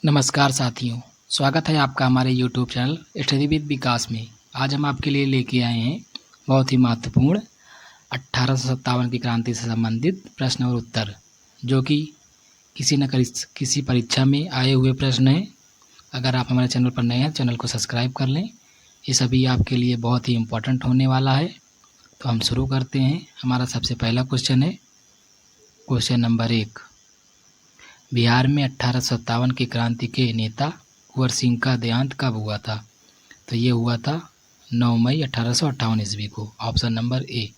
नमस्कार साथियों, स्वागत है आपका हमारे यूट्यूब चैनल स्टडी विद विकास में। आज हम आपके लिए लेके आए हैं बहुत ही महत्वपूर्ण 1857 की क्रांति से संबंधित प्रश्न और उत्तर, जो कि किसी न किसी परीक्षा में आए हुए प्रश्न हैं। अगर आप हमारे चैनल पर नए हैं, चैनल को सब्सक्राइब कर लें। ये सभी आपके लिए बहुत ही इम्पोर्टेंट होने वाला है। तो हम शुरू करते हैं। हमारा सबसे पहला क्वेश्चन है क्वेश्चन नंबर 1। बिहार में 1857 की क्रांति के नेता कुंवर सिंह का देहांत कब हुआ था? तो ये हुआ था 9 मई 1858 ईस्वी को। ऑप्शन नंबर ए,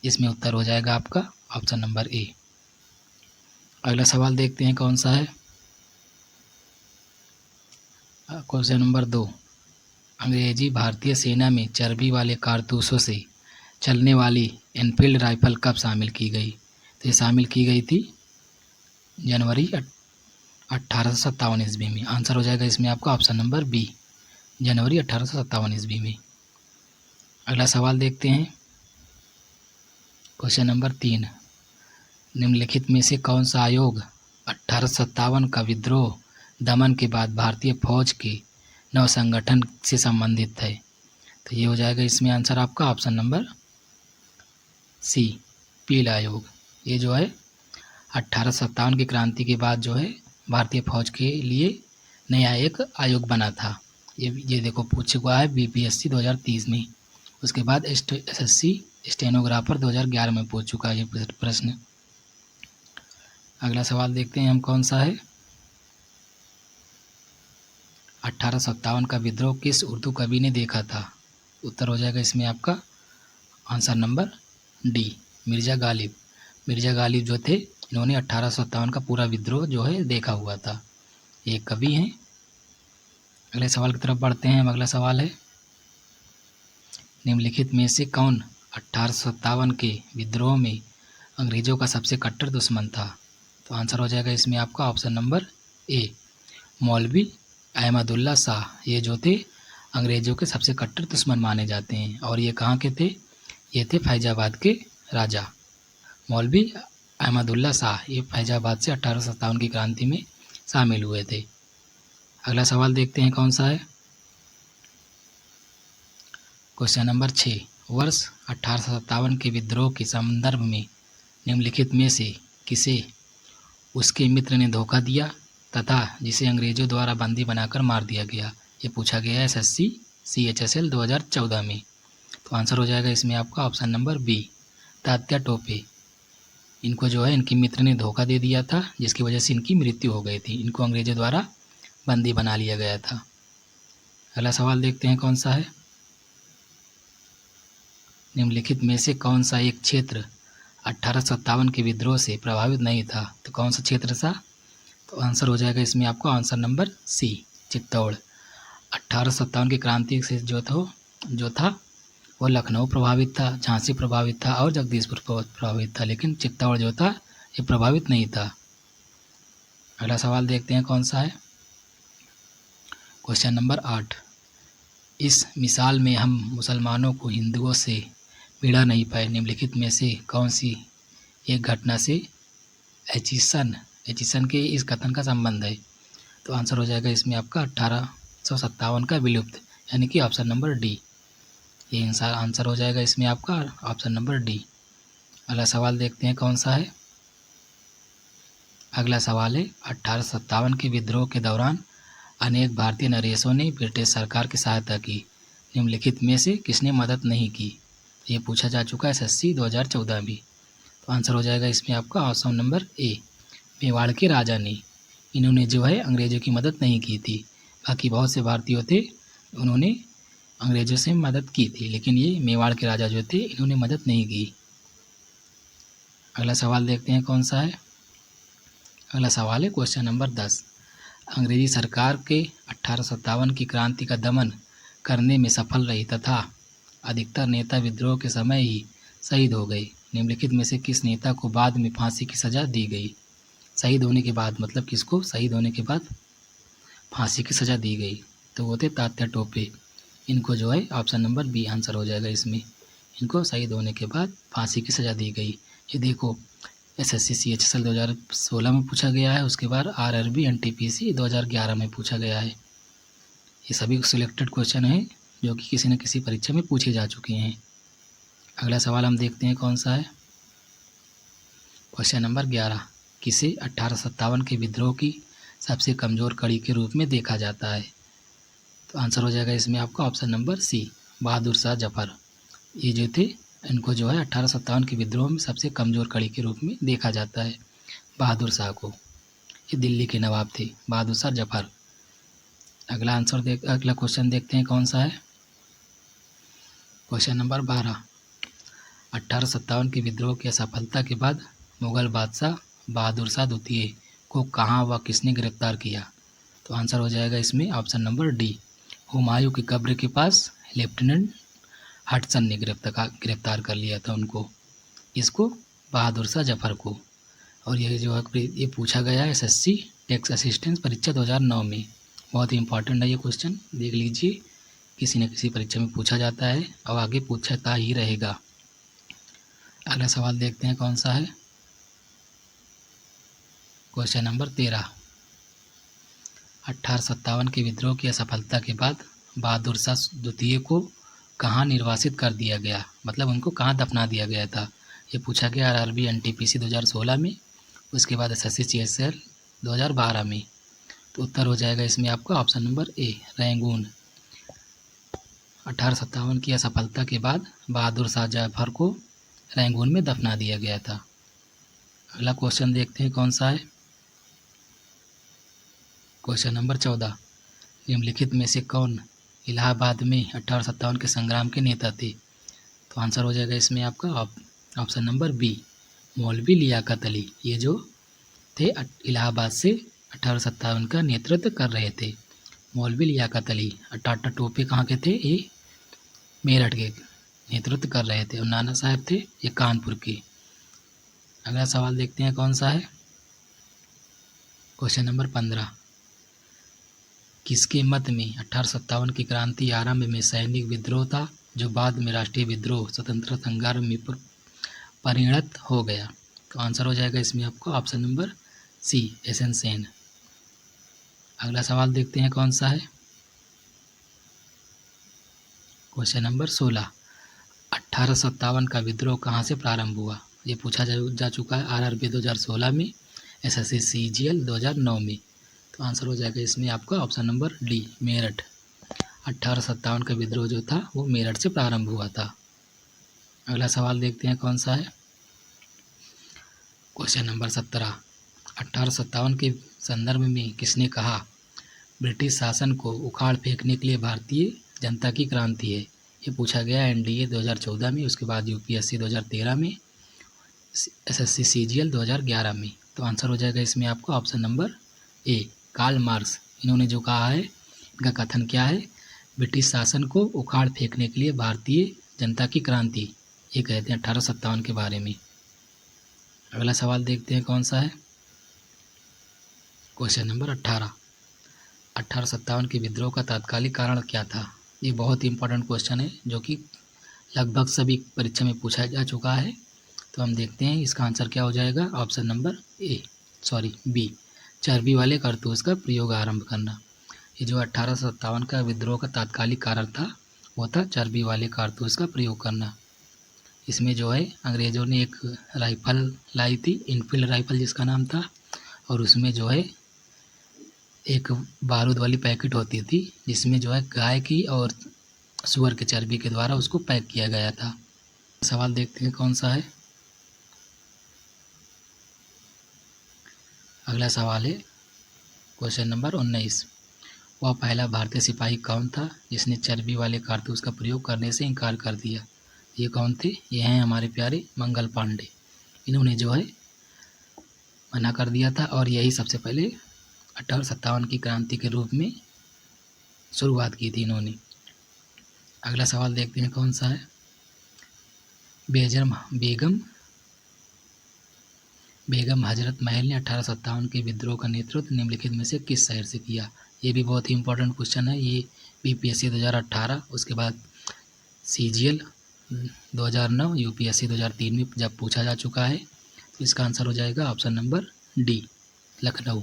इसमें उत्तर हो जाएगा आपका ऑप्शन नंबर ए। अगला सवाल देखते हैं कौन सा है। Question number 2। अंग्रेजी भारतीय सेना में चर्बी वाले कारतूसों से चलने वाली एनफील्ड राइफल कब शामिल की गई? तो ये शामिल की गई थी जनवरी 1857 ईस्वी में। आंसर हो जाएगा इसमें आपका ऑप्शन नंबर बी, जनवरी 1857 ईस्वी में। अगला सवाल देखते हैं क्वेश्चन नंबर 3। निम्नलिखित में से कौन सा आयोग 1857 का विद्रोह दमन के बाद भारतीय फौज के नव संगठन से संबंधित है? तो ये हो जाएगा इसमें आंसर आपका ऑप्शन नंबर सी, पील आयोग। ये जो है 1857 की क्रांति के बाद जो है भारतीय फौज के लिए नया एक आयोग बना था। ये देखो पूछ हुआ है बीपीएससी 2030 में। उसके बाद एसएससी स्टेनोग्राफर 2011 में पूछ चुका है ये प्रश्न। अगला सवाल देखते हैं हम कौन सा है। 1857 का विद्रोह किस उर्दू कवि ने देखा था? उत्तर हो जाएगा इसमें आपका answer number D, Mirza Ghalib. Mirza Ghalib जो थे, इन्होंने 1857 का पूरा विद्रोह जो है देखा हुआ था। ये कवि हैं। अगले सवाल की तरफ बढ़ते हैं। अगला सवाल है निम्नलिखित में से कौन 1857 के विद्रोह में अंग्रेज़ों का सबसे कट्टर दुश्मन था? तो आंसर हो जाएगा इसमें आपका ऑप्शन नंबर ए, मौलवी अहमदुल्ला शाह। ये जो थे अंग्रेज़ों के सबसे कट्टर दुश्मन माने जाते हैं। और ये कहाँ के थे? ये थे फैजाबाद के राजा मौलवी अहमदुल्ला शाह। ये फैजाबाद से 1857 की क्रांति में शामिल हुए थे। अगला सवाल देखते हैं कौन सा है। Question number 6। वर्ष 1857 के विद्रोह के संदर्भ में निम्नलिखित में से किसे उसके मित्र ने धोखा दिया तथा जिसे अंग्रेजों द्वारा बंदी बनाकर मार दिया गया? ये पूछा गया है एसएससी CHSL 2014 में। तो आंसर हो जाएगा इसमें आपका option number B, Tatya Tope. इनको जो है इनके मित्र ने धोखा दे दिया था, जिसकी वजह से इनकी मृत्यु हो गई थी। इनको अंग्रेजों द्वारा बंदी बना लिया गया था। अगला सवाल देखते हैं कौन सा है। निम्नलिखित में से कौन सा एक क्षेत्र 1857 के विद्रोह से प्रभावित नहीं था? तो कौन सा क्षेत्र था? तो आंसर हो जाएगा इसमें आपका आंसर नंबर सी, चित्तौड़। 1857 की क्रांति से जो था वो लखनऊ प्रभावित था, झांसी प्रभावित था और जगदीशपुर प्रभावित था, लेकिन चित्तौड़ जो था ये प्रभावित नहीं था। अगला सवाल देखते हैं कौन सा है। Question number 8। इस मिसाल में हम मुसलमानों को हिंदुओं से भिड़ा नहीं पाए। निम्नलिखित में से कौन सी एक घटना से एचिसन के इस कथन का संबंध है? तो आंसर हो जाएगा इसमें आपका 1857 का विलुप्त, यानी कि ऑप्शन नंबर डी। ये आंसर हो जाएगा इसमें आपका ऑप्शन नंबर डी। अगला सवाल देखते हैं कौन सा है। अगला सवाल है 1857 के विद्रोह के दौरान अनेक भारतीय नरेशों ने ब्रिटिश सरकार की सहायता की। निम्नलिखित में से किसने मदद नहीं की? ये पूछा जा चुका है एसएससी 2014 भी। तो आंसर हो जाएगा इसमें आपका ऑप्शन नंबर ए, मेवाड़ के राजा ने। इन्होंने जो है अंग्रेज़ों की मदद नहीं की थी। बाकी बहुत से भारतीय थे, उन्होंने अंग्रेज़ों से मदद की थी, लेकिन ये मेवाड़ के राजा जो थे इन्होंने मदद नहीं की। अगला सवाल देखते हैं कौन सा है। अगला सवाल है क्वेश्चन नंबर 10। अंग्रेजी सरकार के 1857 की क्रांति का दमन करने में सफल रही तथा अधिकतर नेता विद्रोह के समय ही शहीद हो गए। निम्नलिखित में से किस नेता को बाद में फांसी की सज़ा दी गई? शहीद होने के बाद, मतलब किसको शहीद होने के बाद फांसी की सज़ा दी गई? तो वो थे तात्या टोपे। इनको जो है ऑप्शन नंबर बी आंसर हो जाएगा इसमें। इनको शहीद होने के बाद फांसी की सज़ा दी गई। ये देखो SSC CHSL 2016 में पूछा गया है। उसके बाद RRB NTPC 2011 में पूछा गया है। ये सभी सिलेक्टेड क्वेश्चन हैं जो कि किसी न किसी परीक्षा में पूछे जा चुके हैं। अगला सवाल हम देखते हैं कौन सा है। क्वेश्चन नंबर 11, किसे 1857 के विद्रोह की सबसे कमज़ोर कड़ी के रूप में देखा जाता है? तो आंसर हो जाएगा इसमें आपका ऑप्शन नंबर सी, बहादुर शाह जफर। ये जो थे इनको जो है 1857 के विद्रोह में सबसे कमज़ोर कड़ी के रूप में देखा जाता है बहादुर शाह को। ये दिल्ली के नवाब थे बहादुर शाह जफर। अगला क्वेश्चन देखते हैं कौन सा है। क्वेश्चन नंबर 12, 1857 के विद्रोह की असफलता के बाद मुग़ल बादशाह बहादुर शाह द्वितीय को कहाँ व किसने गिरफ्तार किया? तो आंसर हो जाएगा इसमें ऑप्शन नंबर डी, हुमायूं की कब्र के पास लेफ्टिनेंट हडसन ने गिरफ्तार कर लिया था उनको, इसको बहादुर शाह जफर को। और ये जो है ये पूछा गया है SSC टैक्स असिस्टेंस परीक्षा 2009 में। बहुत ही इंपॉर्टेंट है ये क्वेश्चन, देख लीजिए, किसी न किसी परीक्षा में पूछा जाता है और आगे पूछता ही रहेगा। अगला सवाल देखते हैं कौन सा है। क्वेश्चन नंबर 13, 1857 के विद्रोह की असफलता के बाद बहादुर शाह द्वितीय को कहाँ निर्वासित कर दिया गया, मतलब उनको कहाँ दफना दिया गया था? ये पूछा गया RRB NTPC 2016 में, उसके बाद SSC CHSL 2012 में। तो उत्तर हो जाएगा इसमें आपका ऑप्शन नंबर ए, रैंगून। 1857 की असफलता के बाद बहादुर शाह जफर को रैंगून में दफना दिया गया था। अगला क्वेश्चन देखते हैं कौन सा है। क्वेश्चन नंबर 14, निम्नलिखित में से कौन इलाहाबाद में 1857 के संग्राम के नेता थे? तो आंसर हो जाएगा इसमें आपका ऑप्शन नंबर बी, मौलवी लियाकत अली। ये जो थे इलाहाबाद से 1857 का नेतृत्व कर रहे थे, मौलवी लियाकत अली। टाटा टोपे कहाँ के थे? ये मेरठ के नेतृत्व कर रहे थे। और नाना साहब थे ये कानपुर के। अगला सवाल देखते हैं कौन सा है। क्वेश्चन नंबर 15, किसके मत में 1857 की क्रांति आरंभ में सैनिक विद्रोह था जो बाद में राष्ट्रीय विद्रोह स्वतंत्रता संग्राम में परिणत हो गया? तो आंसर हो जाएगा इसमें आपको option number C, SN Sen. अगला सवाल देखते हैं कौन सा है। क्वेश्चन नंबर 16, 1857 का विद्रोह कहाँ से प्रारंभ हुआ? ये पूछा जा चुका है RRB 2016 में, SSC CGL 2009 में। तो आंसर हो जाएगा इसमें आपका ऑप्शन नंबर डी, मेरठ। 1857 का विद्रोह जो था वो मेरठ से प्रारंभ हुआ था। अगला सवाल देखते हैं कौन सा है। क्वेश्चन नंबर 17, 1857 के संदर्भ में किसने कहा ब्रिटिश शासन को उखाड़ फेंकने के लिए भारतीय जनता की क्रांति है? ये पूछा गया NDA 2014 में, उसके बाद UPSC 2013 में, SSC CGL 2011 में। तो आंसर हो जाएगा इसमें आपका option number A, Karl Marx. इन्होंने जो कहा है, इनका कथन क्या है? ब्रिटिश शासन को उखाड़ फेंकने के लिए भारतीय जनता की क्रांति, ये कहते हैं 1857 के बारे में। अगला सवाल देखते हैं कौन सा है। क्वेश्चन नंबर 18, 1857 के विद्रोह का तात्कालिक कारण क्या था? ये बहुत ही इंपॉर्टेंट क्वेश्चन है जो कि लगभग सभी परीक्षा में पूछा जा चुका है। तो हम देखते हैं इसका आंसर क्या हो जाएगा। ऑप्शन नंबर बी, चर्बी वाले कारतूस का प्रयोग आरंभ करना। ये जो 1857 का विद्रोह का तात्कालिक कारण था वो था चर्बी वाले कारतूस का प्रयोग करना। इसमें जो है अंग्रेज़ों ने एक राइफ़ल लाई थी, इनफील्ड राइफ़ल जिसका नाम था, और उसमें जो है एक बारूद वाली पैकेट होती थी जिसमें जो है गाय की और सूअर के चर्बी के द्वारा उसको पैक किया गया था। सवाल देखते हैं कौन सा है। अगला सवाल है क्वेश्चन नंबर 19, वह पहला भारतीय सिपाही कौन था जिसने चर्बी वाले कारतूस का प्रयोग करने से इनकार कर दिया? ये कौन थे? ये हैं हमारे प्यारे मंगल पांडे। इन्होंने जो है मना कर दिया था और यही सबसे पहले 1857 की क्रांति के रूप में शुरुआत की थी इन्होंने। अगला सवाल देखते हैं कौन सा है। बेगम हजरत महल ने 1857 के विद्रोह का नेतृत्व निम्नलिखित में से किस शहर से किया? ये भी बहुत ही इंपॉर्टेंट क्वेश्चन है। ये BPSC 2018, उसके बाद CGL 2009, UPSC 2003 में जब पूछा जा चुका है। इसका आंसर हो जाएगा option number D, Lucknow.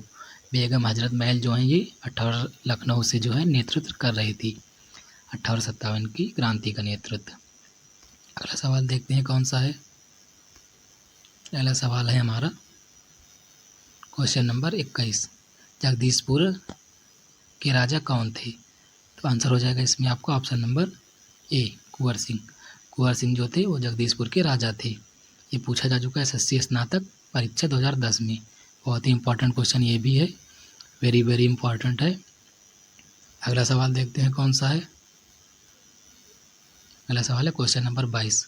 Begum Hazrat Mahal जो हैं ये 18 लखनऊ से जो है नेतृत्व कर रही थी 1857 की क्रांति का नेतृत्व। अगला सवाल देखते हैं कौन सा है। पहला सवाल है हमारा क्वेश्चन नंबर 21, जगदीशपुर के राजा कौन थे? तो आंसर हो जाएगा इसमें आपको ऑप्शन नंबर ए, कुंवर सिंह। कुंवर सिंह जो थे वो जगदीशपुर के राजा थे। ये पूछा जा चुका है एसएससी स्नातक परीक्षा 2010 में। बहुत ही इंपॉर्टेंट क्वेश्चन ये भी है, वेरी वेरी इंपॉर्टेंट है। अगला सवाल देखते हैं कौन सा है। अगला सवाल है क्वेश्चन नंबर 22,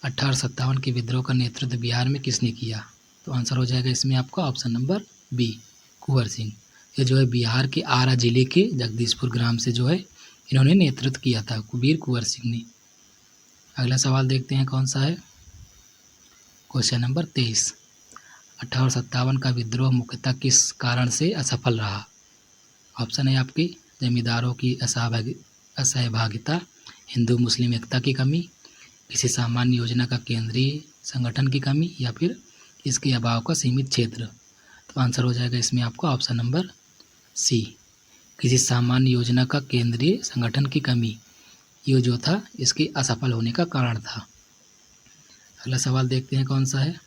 1857 के विद्रोह का नेतृत्व बिहार में किसने किया? तो आंसर हो जाएगा इसमें आपका option number B, Kunwar Singh. ये जो है बिहार के आरा जिले के जगदीशपुर ग्राम से जो है इन्होंने नेतृत्व किया था, वीर कुंवर सिंह ने। अगला सवाल देखते हैं कौन सा है। क्वेश्चन नंबर 23, 1857 का विद्रोह मुख्यतः किस कारण से असफल रहा? ऑप्शन है आपके जमींदारों की असहभागिता, हिंदू मुस्लिम एकता की कमी, किसी सामान्य योजना का केंद्रीय संगठन की कमी, या फिर इसके अभाव का सीमित क्षेत्र। तो आंसर हो जाएगा इसमें आपको ऑप्शन नंबर सी, किसी सामान्य योजना का केंद्रीय संगठन की कमी। ये जो था इसके असफल होने का कारण था। अगला सवाल देखते हैं कौन सा है।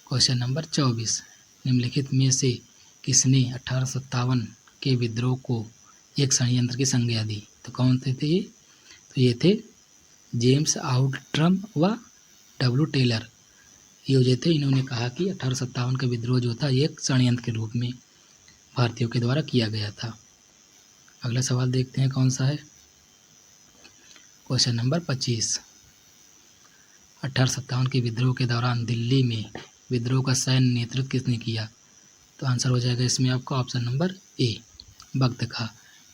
क्वेश्चन नंबर 24, निम्नलिखित में से किसने 1857 के विद्रोह को एक षड्यंत्र की संज्ञा दी? तो कौन थे ये? तो ये थे जेम्स आउटरम व डब्ल्यू टेलर। ये जो थे इन्होंने कहा कि 1857 का विद्रोह जो था एक षड्यंत्र के रूप में भारतीयों के द्वारा किया गया था। अगला सवाल देखते हैं कौन सा है। क्वेश्चन नंबर 25, 1857 के विद्रोह के दौरान दिल्ली में विद्रोह का सैन्य नेतृत्व किसने किया? तो आंसर हो जाएगा इसमें आपका ऑप्शन नंबर ए, बख्त खां।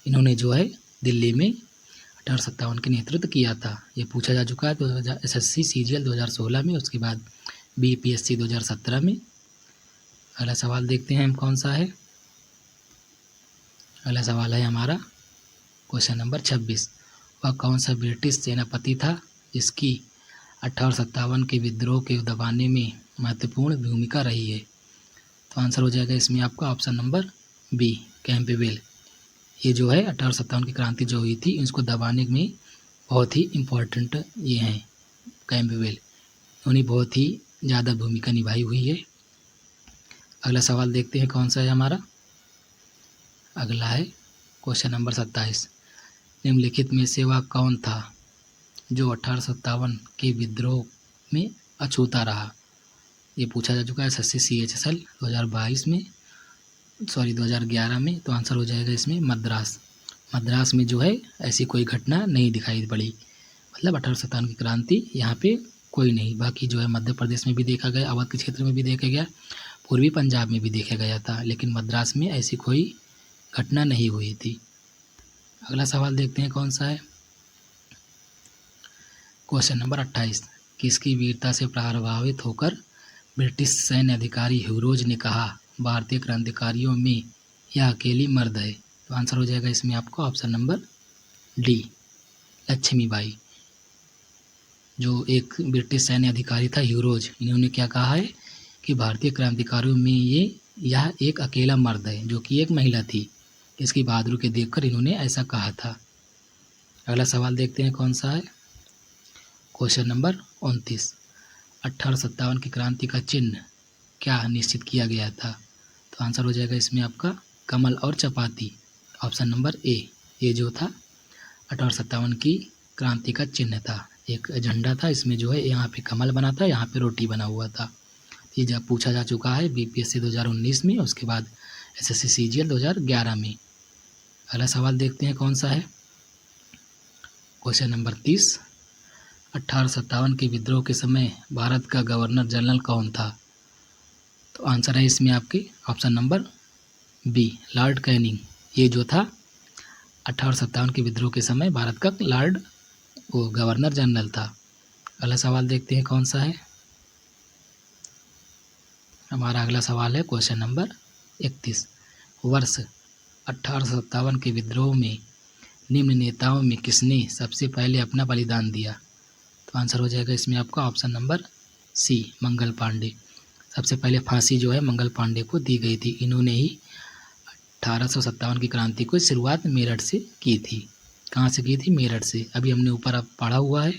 इन्होंने जो है दिल्ली में 1857 के नेतृत्व किया था। ये पूछा जा चुका है 2000 एसएससी सीजीएल 2016 में, उसके बाद बीपीएससी 2017 में। अगला सवाल देखते हैं हम कौन सा है। अगला सवाल है हमारा क्वेश्चन नंबर 26, वह कौन सा ब्रिटिश सेनापति था जिसकी 1857 के विद्रोह के दबाने में महत्वपूर्ण भूमिका रही है? तो आंसर हो जाएगा इसमें आपका ऑप्शन नंबर बी, कैंपबेल। ये जो है 1857 की क्रांति जो हुई थी इसको दबाने में बहुत ही इम्पोर्टेंट ये हैं कैंपबेल, उन्हें बहुत ही ज़्यादा भूमिका निभाई हुई है। अगला सवाल देखते हैं कौन सा है हमारा। अगला है क्वेश्चन नंबर 27, निम्नलिखित में से वह कौन था जो 1857 के विद्रोह में अछूता रहा? ये पूछा जा चुका है एसएससी सीएचएसएल 2011 में। तो आंसर हो जाएगा इसमें मद्रास। मद्रास में जो है ऐसी कोई घटना नहीं दिखाई पड़ी, मतलब 1857 की क्रांति यहाँ पे कोई नहीं। बाकी जो है मध्य प्रदेश में भी देखा गया, अवध के क्षेत्र में भी देखा गया, पूर्वी पंजाब में भी देखा गया था, लेकिन मद्रास में ऐसी कोई घटना नहीं हुई थी। अगला सवाल देखते हैं कौन सा है। क्वेश्चन नंबर 28, किसकी वीरता से प्रभावित होकर ब्रिटिश सैन्य अधिकारी ह्यूरोज ने कहा भारतीय क्रांतिकारियों में यह अकेली मर्द है? तो आंसर हो जाएगा इसमें आपको ऑप्शन नंबर डी, लक्ष्मीबाई। जो एक ब्रिटिश सैन्य अधिकारी था ह्यूरोज, इन्होंने क्या कहा है कि भारतीय क्रांतिकारियों में यह एक अकेला मर्द है, जो कि एक महिला थी। इसकी बहादुरी के देखकर इन्होंने ऐसा कहा था। अगला सवाल देखते हैं कौन सा है। क्वेश्चन नंबर 29, 1857 की क्रांति का चिन्ह क्या निश्चित किया गया था? तो आंसर हो जाएगा इसमें आपका कमल और चपाती, ऑप्शन नंबर ए। ये जो था 1857 की क्रांति का चिन्ह था, एक झंडा था, इसमें जो है यहाँ पे कमल बना था, यहाँ पे रोटी बना हुआ था। ये जब पूछा जा चुका है बीपीएससी 2019 में, उसके बाद एसएससी सीजीएल 2011 में। अगला सवाल देखते हैं कौन सा है। क्वेश्चन नंबर 30, 1857 के विद्रोह के समय भारत का गवर्नर जनरल कौन था? तो आंसर है इसमें आपके option number B, Lord Canning. ये जो था 1857 के विद्रोह के समय भारत का गवर्नर जनरल था। अगला सवाल देखते हैं कौन सा है। हमारा अगला सवाल है क्वेश्चन नंबर 31, वर्ष 1857 के विद्रोह में निम्न नेताओं में किसने सबसे पहले अपना बलिदान दिया? तो आंसर हो जाएगा इसमें आपका ऑप्शन नंबर सी मंगल पांडे। सबसे पहले फांसी जो है मंगल पांडे को दी गई थी। इन्होंने ही 1857 की क्रांति को शुरुआत मेरठ से की थी। कहाँ से की थी? मेरठ से। अभी हमने ऊपर अब पढ़ा हुआ है।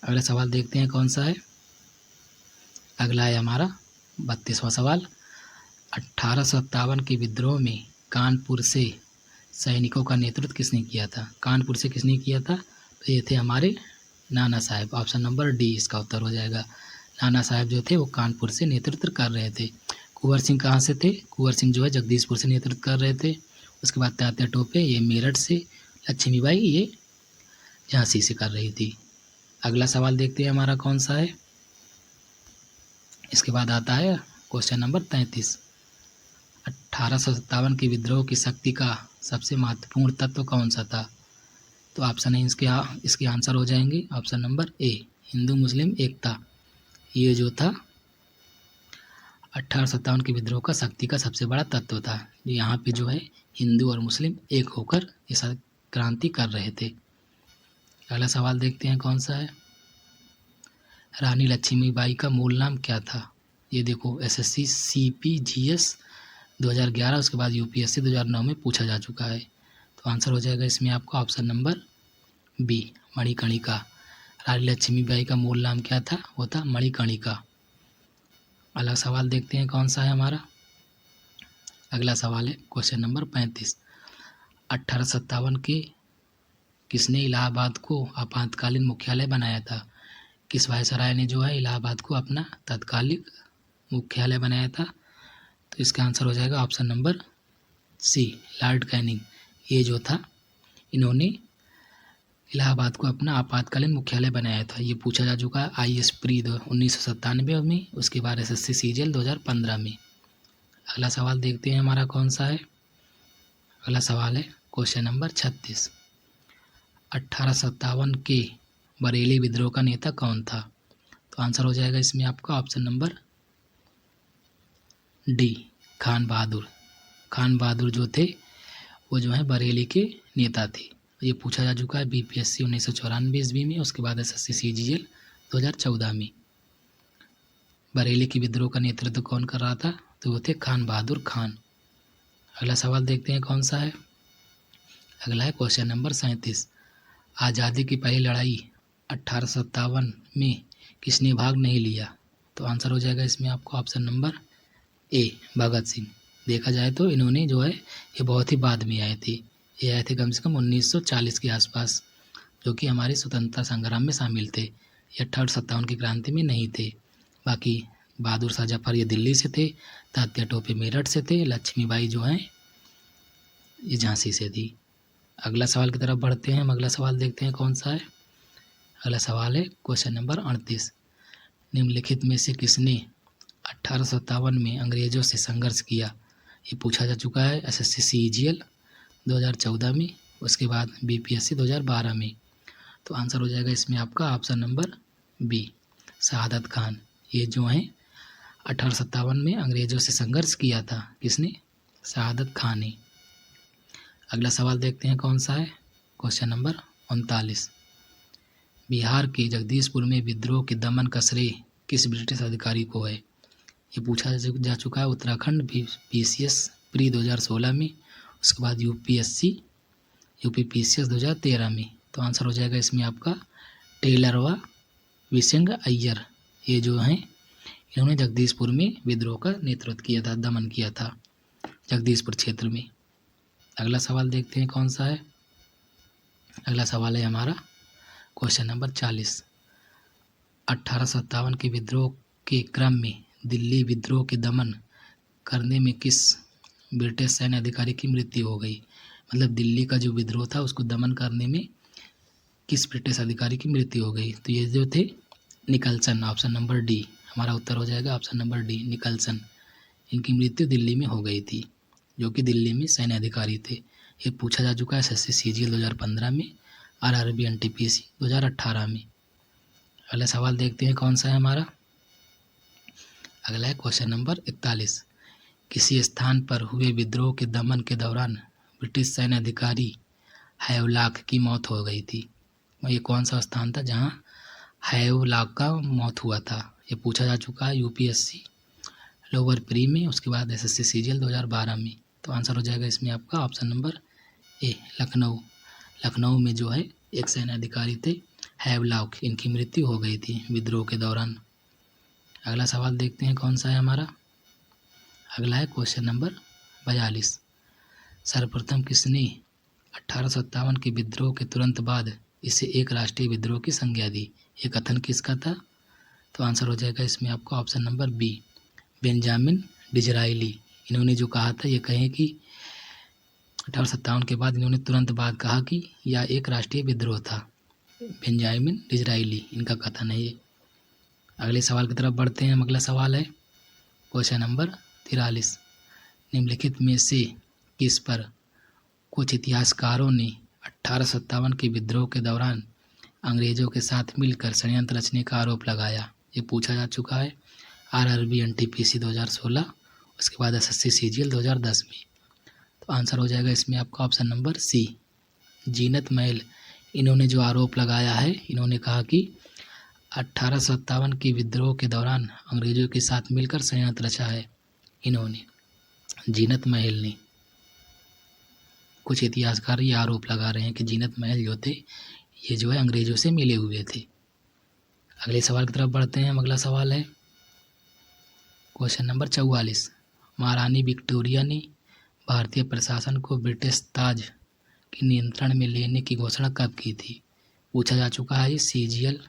अगला सवाल देखते हैं कौन सा है। अगला है हमारा 32वां सवाल। 1857 के विद्रोह में कानपुर से सैनिकों का नेतृत्व किसने किया था? कानपुर से किसने किया था? तो ये थे हमारे नाना साहब। ऑप्शन नंबर डी इसका उत्तर हो जाएगा। नाना साहब जो थे वो कानपुर से नेतृत्व कर रहे थे। कुंवर सिंह कहाँ से थे? कुंवर सिंह जो है जगदीशपुर से नेतृत्व कर रहे थे। उसके बाद तात्या टोपे ये मेरठ से, लक्ष्मीबाई ये झांसी से कर रही थी। अगला सवाल देखते हैं हमारा कौन सा है। इसके बाद आता है क्वेश्चन नंबर 33। 1857 के विद्रोह की शक्ति का सबसे महत्वपूर्ण तत्व कौन सा था? तो ऑप्शन है इसके आंसर हो जाएंगे ऑप्शन नंबर ए हिंदू मुस्लिम एकता। ये जो था 1857 के विद्रोह का शक्ति का सबसे बड़ा तत्व था। यहाँ पे जो है हिंदू और मुस्लिम एक होकर इस क्रांति कर रहे थे। अगला सवाल देखते हैं कौन सा है। रानी लक्ष्मीबाई का मूल नाम क्या था? ये देखो एसएससी सीपीजीएस 2011 उसके बाद यूपीएससी 2009 में पूछा जा चुका है। तो आंसर हो जाएगा इसमें आपका ऑप्शन नंबर बी मणिकर्णिका। रानी लक्ष्मीबाई का मूल नाम क्या था? वो था मणिकर्णिका। अगला सवाल देखते हैं कौन सा है हमारा। अगला सवाल है क्वेश्चन नंबर 35। 1857 के किसने इलाहाबाद को आपातकालीन मुख्यालय बनाया था? किस वायसराय ने जो है इलाहाबाद को अपना तत्कालिक मुख्यालय बनाया था? तो इसका आंसर हो जाएगा option number C Lord Canning. ये जो था इन्होंने इलाहाबाद को अपना आपातकालीन मुख्यालय बनाया था। ये पूछा जा चुका है IAS प्री 1997 में, उसके बाद SSC CGL 2015 में। अगला सवाल देखते हैं हमारा कौन सा है। अगला सवाल है क्वेश्चन नंबर 36। 1857 के बरेली विद्रोह का नेता कौन था? तो आंसर हो जाएगा इसमें आपका ऑप्शन नंबर डी खान बहादुर। खान बहादुर जो थे वो जो है बरेली के नेता थे। ये पूछा जा चुका है BPSC 1994 ईस्वी में, उसके बाद SSC CGL 2014 में। बरेली की विद्रोह का नेतृत्व कौन कर रहा था? तो वो थे खान बहादुर खान। अगला सवाल देखते हैं कौन सा है। अगला है क्वेश्चन नंबर 37। आज़ादी की पहली लड़ाई 1857 में किसने भाग नहीं लिया? तो आंसर हो जाएगा इसमें आपको ऑप्शन नंबर ए भगत सिंह। देखा जाए तो इन्होंने जो है ये बहुत ही बाद में आए थे। ये आए थे कम से कम 1940 के आसपास, जो कि हमारे स्वतंत्रता संग्राम में शामिल थे। ये 1857 की क्रांति में नहीं थे। बाकी बहादुर शाह जफर ये दिल्ली से थे, तात्या टोपे मेरठ से थे, लक्ष्मीबाई जो हैं ये झांसी से थी। अगला सवाल की तरफ बढ़ते हैं हम। अगला सवाल देखते हैं कौन सा है। अगला सवाल है क्वेश्चन नंबर 38। निम्नलिखित में से किसने 1857 में अंग्रेजों से संघर्ष किया? ये पूछा जा चुका है SSC CGL 2014 में, उसके बाद BPSC 2012 में। तो आंसर हो जाएगा इसमें आपका ऑप्शन नंबर बी शहादत खान। ये जो हैं 1857 में अंग्रेजों से संघर्ष किया था। किसने? शहादत खान ने। अगला सवाल देखते हैं कौन सा है। Question number 39। बिहार के जगदीशपुर में विद्रोह के दमन का श्रेय किस ब्रिटिश अधिकारी को है? ये पूछा जा चुका है उत्तराखंड PCS प्री 2016 में, उसके बाद यूपी PCS 2013 में। तो आंसर हो जाएगा इसमें आपका टेलर व विशंग अय्यर। ये जो हैं इन्होंने जगदीशपुर में विद्रोह का नेतृत्व किया था, दमन किया था जगदीशपुर क्षेत्र में। अगला सवाल देखते हैं कौन सा है। अगला सवाल है हमारा क्वेश्चन नंबर 40। 1857 के विद्रोह के क्रम में दिल्ली विद्रोह के दमन करने में किस ब्रिटिश सैन्य अधिकारी की मृत्यु हो गई? मतलब दिल्ली का जो विद्रोह था उसको दमन करने में किस ब्रिटिश अधिकारी की मृत्यु हो गई? तो ये जो थे निकलसन। ऑप्शन नंबर डी हमारा उत्तर हो जाएगा ऑप्शन नंबर डी निकलसन। इनकी मृत्यु दिल्ली में हो गई थी, जो कि दिल्ली में सैन्य अधिकारी थे। ये पूछा जा चुका है SSC CGL 2015 में, RRB NTPC 2018 में। अगला सवाल देखते हैं कौन सा है हमारा। अगला है क्वेश्चन नंबर 41। किसी स्थान पर हुए विद्रोह के दमन के दौरान ब्रिटिश सैन्य अधिकारी हैवलॉक की मौत हो गई थी। ये कौन सा स्थान था जहाँ हैवलॉक का मौत हुआ था? ये पूछा जा चुका है यूपीएससी लोअर प्री में, उसके बाद एसएससी सीजीएल 2012 में। तो आंसर हो जाएगा इसमें आपका ऑप्शन नंबर ए लखनऊ। लखनऊ में जो है एक सेना अधिकारी थे हैवलॉक, इनकी मृत्यु हो गई थी विद्रोह के दौरान। अगला सवाल देखते हैं कौन सा है हमारा। अगला है क्वेश्चन नंबर 42। सर्वप्रथम किसने 1857 के विद्रोह के तुरंत बाद इसे एक राष्ट्रीय विद्रोह की संज्ञा दी? ये कथन किसका था? तो आंसर हो जाएगा इसमें आपका option number B Benjamin Disraeli. इन्होंने जो कहा था, ये कहें कि 1857 के बाद इन्होंने तुरंत बाद कहा कि यह एक राष्ट्रीय विद्रोह था। बेंजामिन डिज़रायली इनका कथन है ये। अगले सवाल की तरफ बढ़ते हैं। अगला सवाल है क्वेश्चन नंबर 43। निम्नलिखित में से किस पर कुछ इतिहासकारों ने 1857 के विद्रोह के दौरान अंग्रेजों के साथ मिलकर षड्यंत्र रचने का आरोप लगाया? ये पूछा जा चुका है आरआरबी एनटीपीसी 2016, उसके बाद एसएससी सीजीएल 2010 में। तो आंसर हो जाएगा इसमें आपका ऑप्शन नंबर सी जीनत महल। इन्होंने जो आरोप लगाया है, इन्होंने कहा कि 1857 के विद्रोह के दौरान अंग्रेजों के साथ मिलकर षड्यंत्र रचा है इन्होंने, जीनत महल ने। कुछ इतिहासकार ये आरोप लगा रहे हैं कि जीनत महल जो थे ये जो है अंग्रेजों से मिले हुए थे। अगले सवाल की तरफ बढ़ते हैं। अगला सवाल है क्वेश्चन नंबर 44। महारानी विक्टोरिया ने भारतीय प्रशासन को ब्रिटिश ताज के नियंत्रण में लेने की घोषणा कब की थी? पूछा जा चुका है ये CGL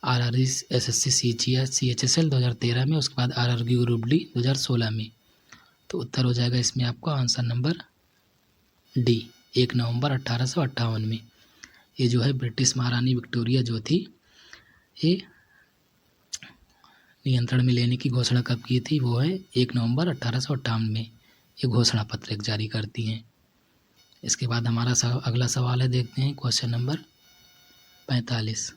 RRB SSC CGL CHSL 2013 में, उसके बाद आरआरबी ग्रुप डी 2016 में। तो उत्तर हो जाएगा इसमें आपका आंसर नंबर डी 1 नवंबर 1858 में। ये जो है ब्रिटिश महारानी विक्टोरिया जो थी, ये नियंत्रण में लेने की घोषणा कब की थी? वो है 1 नवंबर 1858 में ये घोषणा पत्र जारी करती हैं। इसके बाद हमारा अगला सवाल है, देखते हैं क्वेश्चन नंबर 45।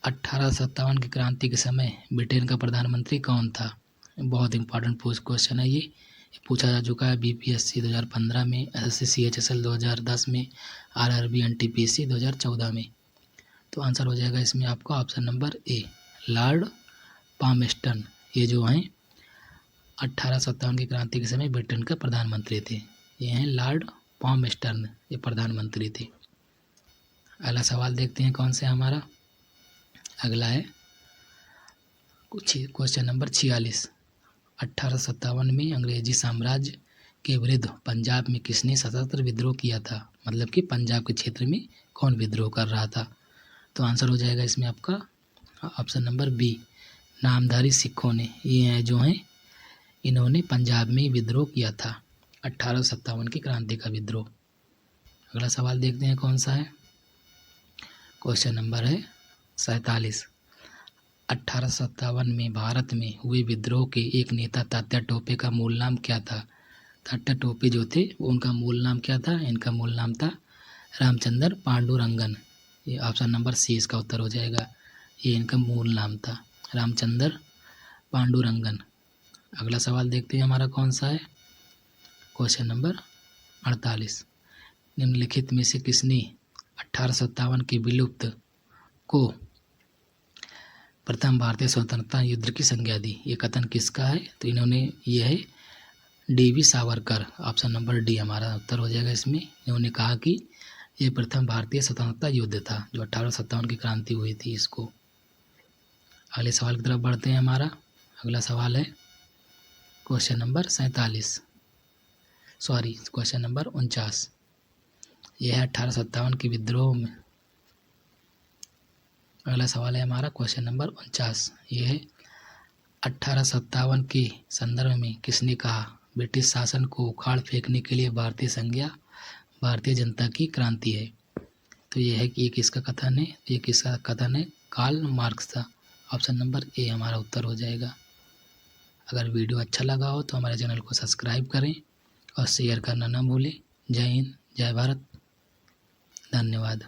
1857 की क्रांति के समय ब्रिटेन का प्रधानमंत्री कौन था? बहुत इंपॉर्टेंट क्वेश्चन है ये पूछा जा चुका है बीपीएससी 2015 में, एसएससी सीएचएसएल 2010 में, आरआरबी एनटीपीसी 2014 में। तो आंसर हो जाएगा इसमें आपका ऑप्शन नंबर ए लॉर्ड पामेस्टन। ये जो हैं 1857 की क्रांति के समय ब्रिटेन का प्रधानमंत्री थे। ये हैं लॉर्ड पामेस्टन, ये प्रधानमंत्री थे। अगला सवाल देखते हैं कौन सा है हमारा। अगला है क्वेश्चन नंबर 46। 1857 में अंग्रेजी साम्राज्य के विरुद्ध पंजाब में किसने सशस्त्र विद्रोह किया था? मतलब कि पंजाब के क्षेत्र में कौन विद्रोह कर रहा था? तो आंसर हो जाएगा इसमें आपका ऑप्शन नंबर बी नामधारी सिखों ने। ये जो हैं इन्होंने पंजाब में विद्रोह किया था, 1857 की क्रांति का विद्रोह। अगला सवाल देखते हैं कौन सा है। क्वेश्चन नंबर है 47। 1857 में भारत में हुए विद्रोह के एक नेता तात्या टोपे का मूल नाम क्या था? तात्या टोपे जो थे उनका मूल नाम क्या था? इनका मूल नाम था रामचंद्र पांडुरंगन। ये ऑप्शन नंबर सी इसका उत्तर हो जाएगा। ये इनका मूल नाम था रामचंद्र पांडुरंगन। अगला सवाल देखते हैं हमारा कौन सा है। Question number 48। निम्नलिखित में से किसने 1857 के विलुप्त को प्रथम भारतीय स्वतंत्रता युद्ध की संज्ञा दी? ये कथन किसका है? तो इन्होंने ये है DV Savarkar. Option number D हमारा उत्तर हो जाएगा इसमें। इन्होंने कहा कि ये प्रथम भारतीय स्वतंत्रता युद्ध था जो 1857 की क्रांति हुई थी इसको। अगले सवाल की तरफ बढ़ते हैं हमारा। अगला सवाल है क्वेश्चन नंबर 49। यह है 1857 के विद्रोह में। अगला सवाल है हमारा क्वेश्चन नंबर 49। यह है 1857 के संदर्भ में किसने कहा ब्रिटिश शासन को उखाड़ फेंकने के लिए भारतीय संज्ञा भारतीय जनता की क्रांति है? तो ये है कि ये किसका कथन है? ये किसका कथन है? कार्ल मार्क्स का। ऑप्शन नंबर ए हमारा उत्तर हो जाएगा। अगर वीडियो अच्छा लगा हो तो हमारे चैनल को सब्सक्राइब करें और शेयर करना ना भूलें। जय हिंद, जय भारत, धन्यवाद।